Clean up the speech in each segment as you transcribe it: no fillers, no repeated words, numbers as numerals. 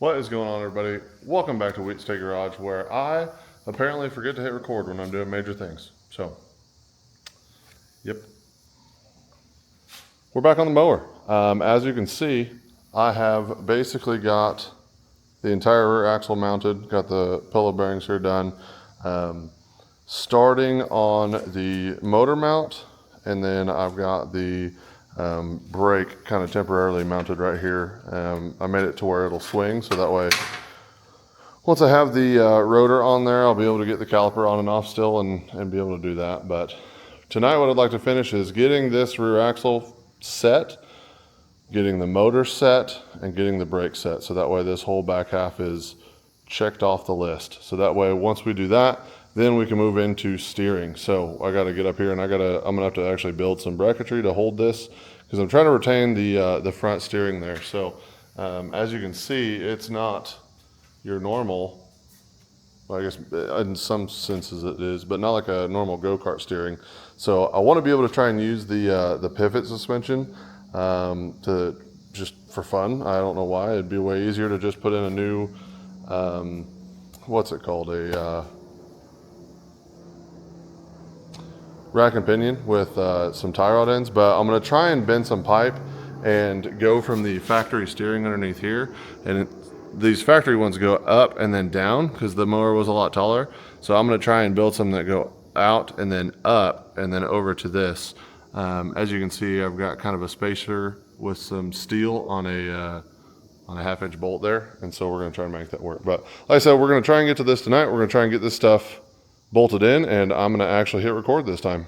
What is going on, everybody? Welcome back to Wheat State Garage, where I apparently forget to hit record when I'm doing major things. So, yep. We're back on the mower. As you can see, I have basically got the entire rear axle mounted, got the pillow bearings here done. Starting on the motor mount, and then I've got the brake kind of temporarily mounted right here. I made it to where it'll swing, so that way once I have the rotor on there, I'll be able to get the caliper on and off still and be able to do that. But tonight what I'd like to finish is getting this rear axle set, getting the motor set, and getting the brake set, so that way this whole back half is checked off the list. So that way once we do that, then we can move into steering. So I got to get up here and I'm gonna have to actually build some bracketry to hold this, because I'm trying to retain the front steering there. So as you can see, it's not your normal, well, I guess in some senses it is, but not like a normal go-kart steering. So I want to be able to try and use the pivot suspension to just for fun. I don't know why. It'd be way easier to just put in a new what's it called, a rack and pinion with some tie rod ends, but I'm going to try and bend some pipe and go from the factory steering underneath here, and these factory ones go up and then down because the mower was a lot taller. So I'm going to try and build some that go out and then up and then over to this. As you can see, I've got kind of a spacer with some steel on a 1/2 inch bolt there, and so we're going to try and make that work. But like I said, we're going to try and get to this tonight. We're going to try and get this stuff bolted in, and I'm going to actually hit record this time.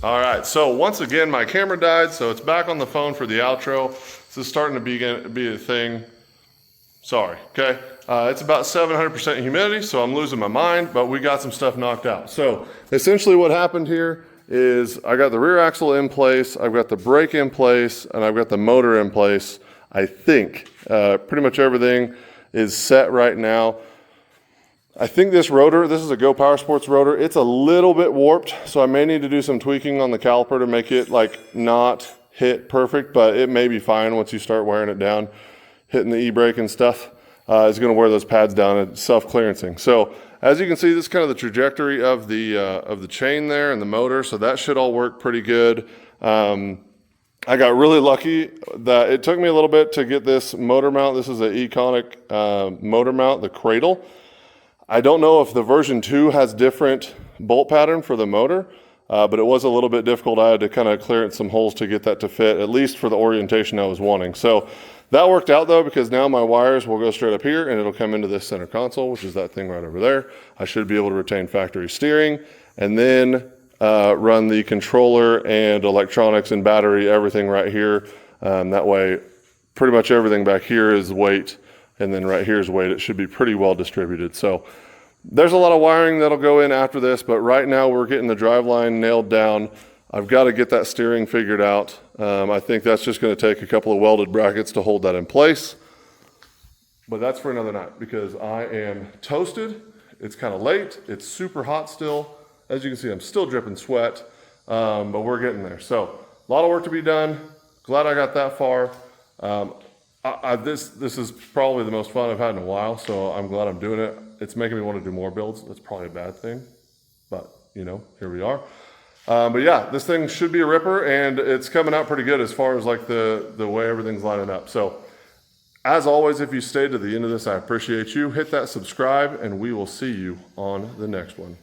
All right, so once again, my camera died, so it's back on the phone for the outro. This is starting to be a thing. Sorry, okay? It's about 700% humidity, so I'm losing my mind, but we got some stuff knocked out. So essentially what happened here is I got the rear axle in place, I've got the brake in place, and I've got the motor in place. I think pretty much everything is set right now. I think this rotor, this is a Go Power Sports rotor, it's a little bit warped, so I may need to do some tweaking on the caliper to make it like not hit perfect, but it may be fine once you start wearing it down. Hitting the e-brake and stuff is going to wear those pads down. It's self-clearancing. So as you can see, this is kind of the trajectory of the chain there and the motor, so that should all work pretty good. I got really lucky that it took me a little bit to get this motor mount. This is an Econic motor mount, the cradle. I don't know if the version 2 has different bolt pattern for the motor, but it was a little bit difficult. I had to kind of clearance some holes to get that to fit, at least for the orientation I was wanting. So that worked out though, because now my wires will go straight up here and it'll come into this center console, which is that thing right over there. I should be able to retain factory steering and then run the controller and electronics and battery, everything right here. That way, pretty much everything back here is weight, and then right here is weight. It should be pretty well distributed. So there's a lot of wiring that'll go in after this, but right now we're getting the driveline nailed down. I've got to get that steering figured out. I think that's just going to take a couple of welded brackets to hold that in place. But that's for another night, because I am toasted. It's kind of late. It's super hot still. As you can see, I'm still dripping sweat, but we're getting there. So a lot of work to be done. Glad I got that far. This is probably the most fun I've had in a while, so I'm glad I'm doing it. It's making me want to do more builds. That's probably a bad thing, but you know, here we are. But yeah, this thing should be a ripper, and it's coming out pretty good as far as like the way everything's lining up. So as always, if you stayed to the end of this, I appreciate you. Hit that subscribe, and we will see you on the next one.